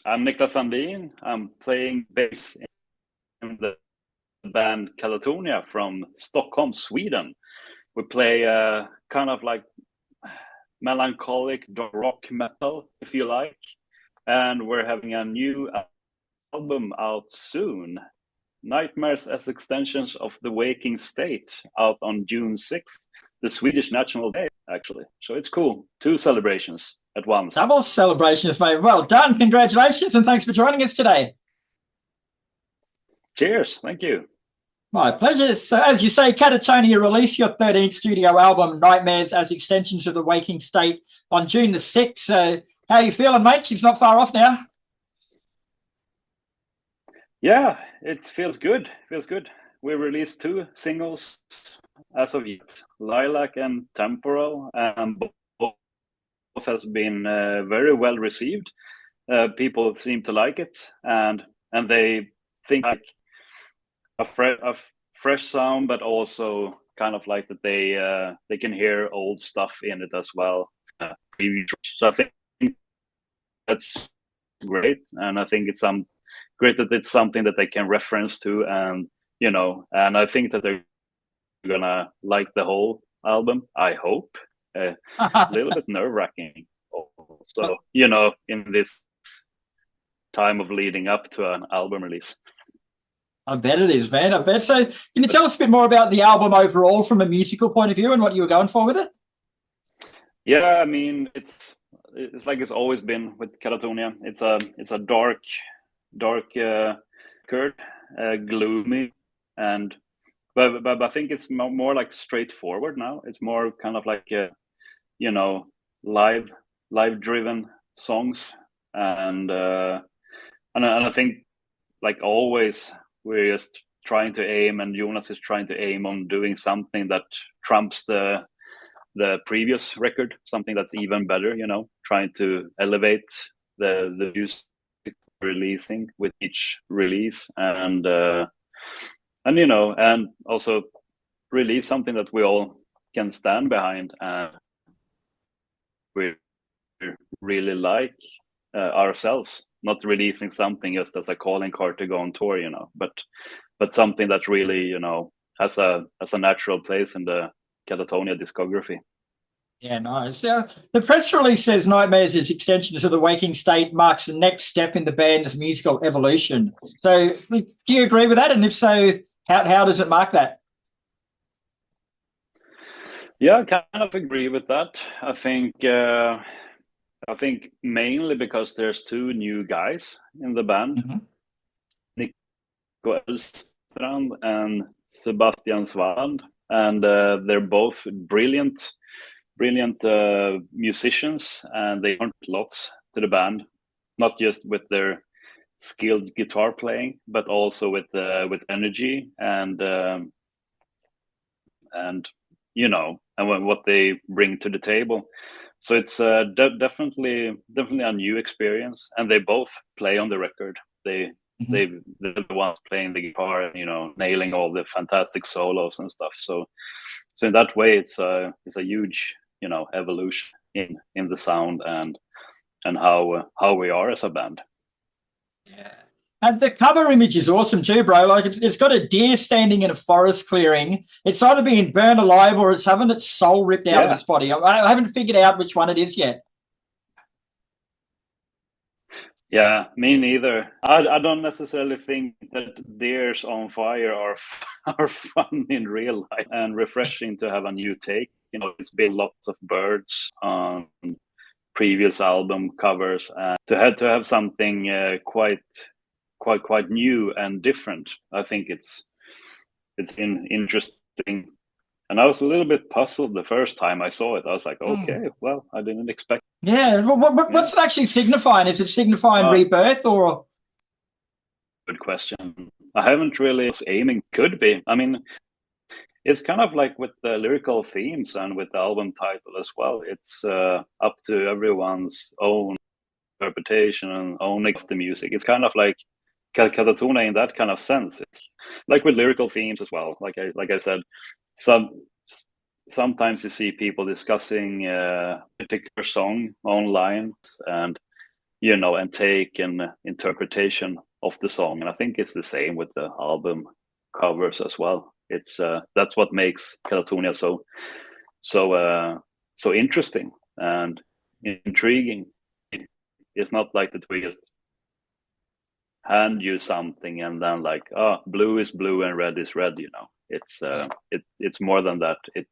I'm Niklas Sandin. I'm playing bass in the band Katatonia from Stockholm, Sweden. We play kind of like melancholic rock metal, if you like. And we're having a new album out soon. Nightmares as Extensions of the Waking State, out on June 6th, the Swedish National Day, actually. So it's cool. Two celebrations at once. Double celebrations, mate. Well done. Congratulations, and thanks for joining us today. Cheers. Thank you. My pleasure. So, as you say, Katatonia released your 13th studio album, Nightmares as Extensions of the Waking State, on June the 6th. So, how are you feeling, mate? It's not far off now. Yeah, it feels good. Feels good. We released two singles as of yet, Lilac and Temporal, and both has been very well received. People seem to like it, and they think like a fresh sound, but also kind of like that they can hear old stuff in it as well. So I think that's great, and I think it's great that it's something that they can reference to, and and I think that they're gonna like the whole album. I hope. A little bit nerve-wracking, also, in this time of leading up to an album release. I bet it is, man. I bet. So, can you tell us a bit more about the album overall from a musical point of view and what you were going for with it? Yeah, I mean, it's like it's always been with Katatonia. It's a dark record, gloomy, and but I think it's more like straightforward now. It's more kind of like live driven songs, and I think, like always, we're just trying to aim, and Jonas is trying to aim on doing something that trumps the previous record, something that's even better, trying to elevate the music releasing with each release, and also release something that we all can stand behind, and we really like ourselves, not releasing something just as a calling card to go on tour, but something that really, has a natural place in the Katatonia discography. Yeah, nice. The press release says Nightmares as Extensions of the Waking State marks the next step in the band's musical evolution. So do you agree with that? And if so, how does it mark that? Yeah, I kind of agree with that. I think mainly because there's two new guys in the band, Nico Elstrand and Sebastian Swand, and they're both brilliant musicians, and they learned lots to the band, not just with their skilled guitar playing, but also with energy and what they bring to the table. So it's definitely a new experience, and they both play on the record. They're the ones playing the guitar and nailing all the fantastic solos and stuff. So in that way, it's a huge evolution in the sound and how we are as a band. Yeah. And the cover image is awesome too, bro. Like it's got a deer standing in a forest clearing. It's either being burned alive or it's having its soul ripped out of its body. I haven't figured out which one it is yet. Yeah, me neither. I don't necessarily think that deers on fire are fun in real life, and refreshing to have a new take. It's been lots of birds on previous album covers, and to have something quite new and different. I think it's interesting. And I was a little bit puzzled the first time I saw it. I was like, okay, well, I didn't expect. Yeah. What's it actually signifying? Is it signifying rebirth or? Good question. I haven't really aiming. Could be. I mean, it's kind of like with the lyrical themes and with the album title as well. It's up to everyone's own interpretation and owning of the music. It's kind of like Katatonia in that kind of sense. It's like with lyrical themes as well. Like I said, sometimes you see people discussing a particular song online, and and take an interpretation of the song. And I think it's the same with the album covers as well. It's that's what makes Katatonia so interesting and intriguing. It's not like that we just hand you something and then like, oh, blue is blue and red is red. It's more than that. It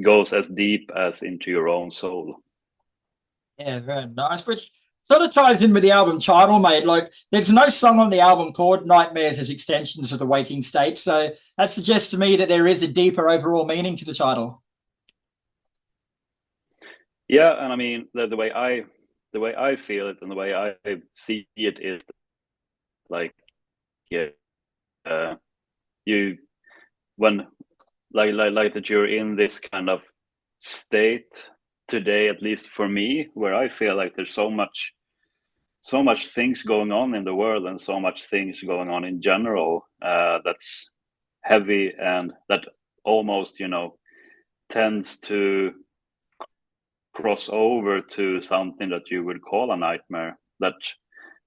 goes as deep as into your own soul. Yeah, very nice. Which sort of ties in with the album title, mate. Like, there's no song on the album called Nightmares as extensions of the waking state. So that suggests to me that there is a deeper overall meaning to the title. Yeah, and I mean the way I feel it and the way I see it is like, you when like that you're in this kind of state today, at least for me, where I feel like there's so much things going on in the world and so much things going on in general, that's heavy and that almost tends to cross over to something that you would call a nightmare. That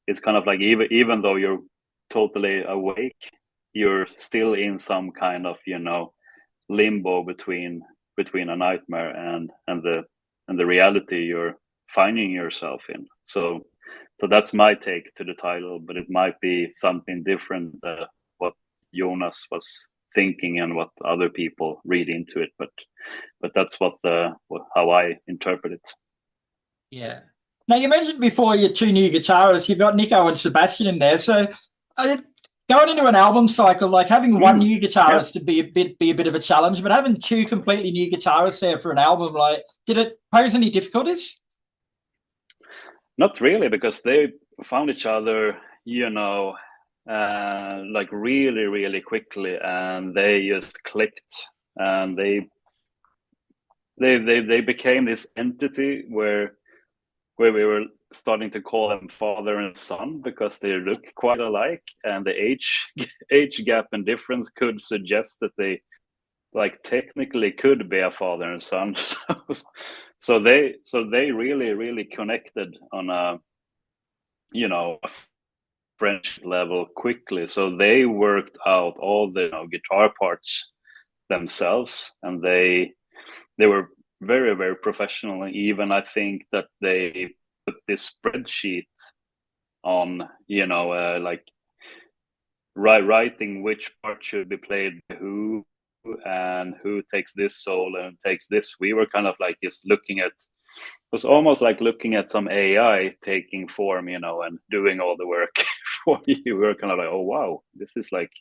it's kind of like, even though you're totally awake, you're still in some kind of limbo between a nightmare and the reality you're finding yourself in. So that's my take to the title, but it might be something different, what Jonas was thinking and what other people read into it. But that's how I interpret it. Yeah. Now, you mentioned before your two new guitarists. You've got Nico and Sebastian in there. So going into an album cycle, like having one new guitarist to be a bit of a challenge, but having two completely new guitarists there for an album, like, did it pose any difficulties? Not really, because they found each other, like really, really quickly, and they just clicked, and they became this entity where we were starting to call them father and son, because they look quite alike, and the age gap and difference could suggest that they like technically could be a father and son. So they really, really connected on a friendship level quickly. So they worked out all the guitar parts themselves, and they were very, very professional. Even I think that they put this spreadsheet on, like writing which part should be played by who, and who takes this solo and takes this. We were kind of like just looking at, it was almost like looking at some AI taking form, and doing all the work for you. We were kind of like, oh wow, this is like,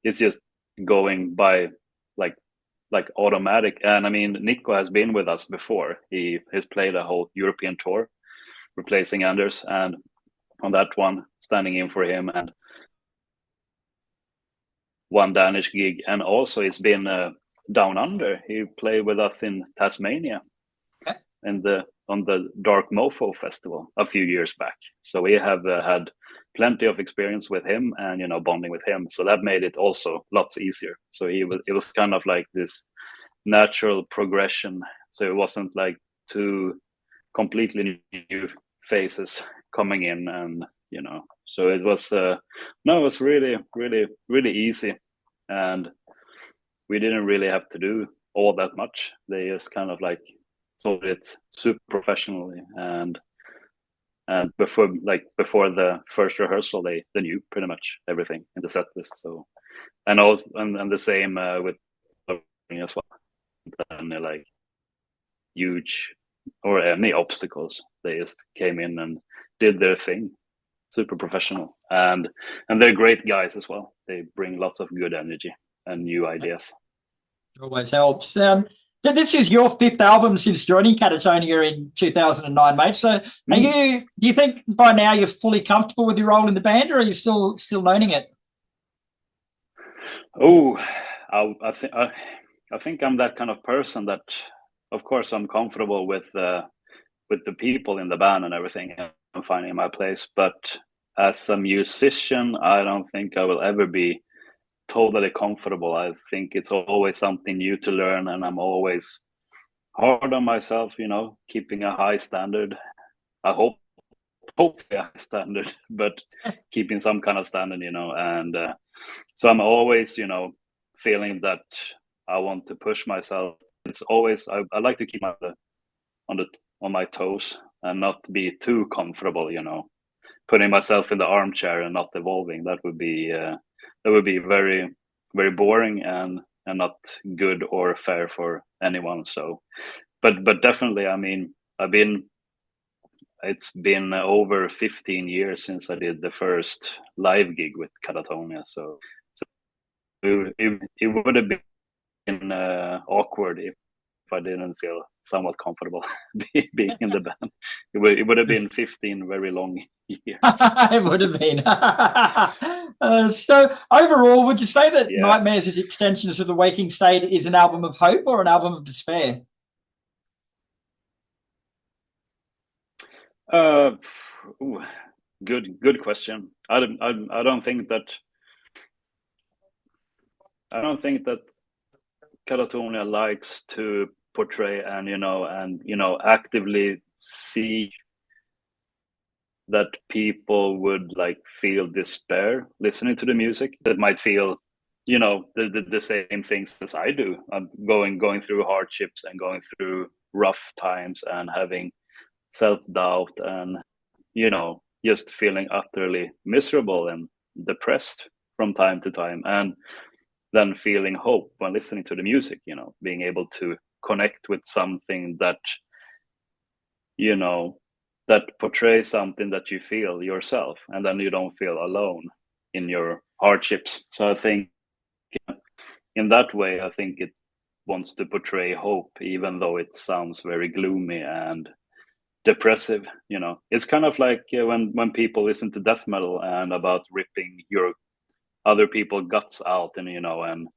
it's just going by like automatic. And I mean, Nico has been with us before. He has played a whole European tour replacing Anders, and on that one, standing in for him, and one Danish gig. And also he's been down under. He played with us in Tasmania on the Dark Mofo festival a few years back. So we have had plenty of experience with him and bonding with him. So that made it also lots easier. So it was kind of like this natural progression. So it wasn't like two completely new faces coming in, and so it was it was really, really, really easy, and we didn't really have to do all that much. They just kind of like sold it super professionally, and before the first rehearsal, they knew pretty much everything in the set list. So, and also and the same with as well. And they're like huge or any obstacles, they just came in and did their thing, super professional, and they're great guys as well. They bring lots of good energy and new ideas. Always helps. This is your fifth album since joining Katatonia in 2009, mate. So do you think by now you're fully comfortable with your role in the band, or are you still learning it? Oh, I think I'm that kind of person that, of course, I'm comfortable with the people in the band and everything, and I'm finding my place. But as a musician, I don't think I will ever be totally comfortable. I think it's always something new to learn, and I'm always hard on myself, keeping a high standard. I hope hopefully a high standard, but keeping some kind of standard, you know. And so I'm always, you know, feeling that I want to push myself. It's always I like to keep on my toes and not be too comfortable, you know, putting myself in the armchair and not evolving. That would be very, very boring and not good or fair for anyone. So, but definitely, I mean, it's been over 15 years since I did the first live gig with Katatonia. So it would have been awkward if I didn't feel somewhat comfortable being in the band. It would have been 15 very long years. It would have been. So overall, would you say that Nightmares as Extensions of the Waking State is an album of hope or an album of despair? Good question. I don't think that Katatonia likes to portray and you know actively seek that people would like feel despair listening to the music, that might feel, you know, the same things as I do. I'm going through hardships and going through rough times and having self-doubt and, you know, just feeling utterly miserable and depressed from time to time, and then feeling hope when listening to the music, you know, being able to connect with something that, you know, that portrays something that you feel yourself, and then you don't feel alone in your hardships. So I think in that way, I think it wants to portray hope, even though it sounds very gloomy and depressive. You know, it's kind of like when people listen to death metal and about ripping your other people guts out, and you know, and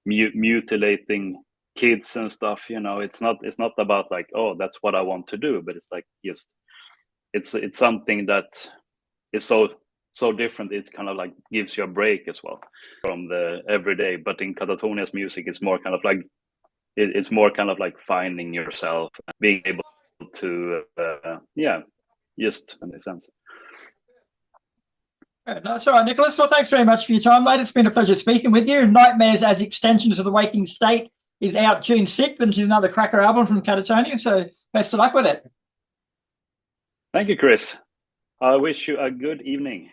mutilating kids and stuff. You know, it's not about like, oh, that's what I want to do, but it's like just it's something that is so different. It kind of like gives you a break as well from the everyday. But in Katatonia's music, it's more kind of like it's more kind of like finding yourself, being able to just in a sense. That's all right, Niklas. Well, thanks very much for your time, mate. It's been a pleasure speaking with you. Nightmares as Extensions of the Waking State is out June 6th, and it's another cracker album from Katatonia. So best of luck with it. Thank you, Kris. I wish you a good evening.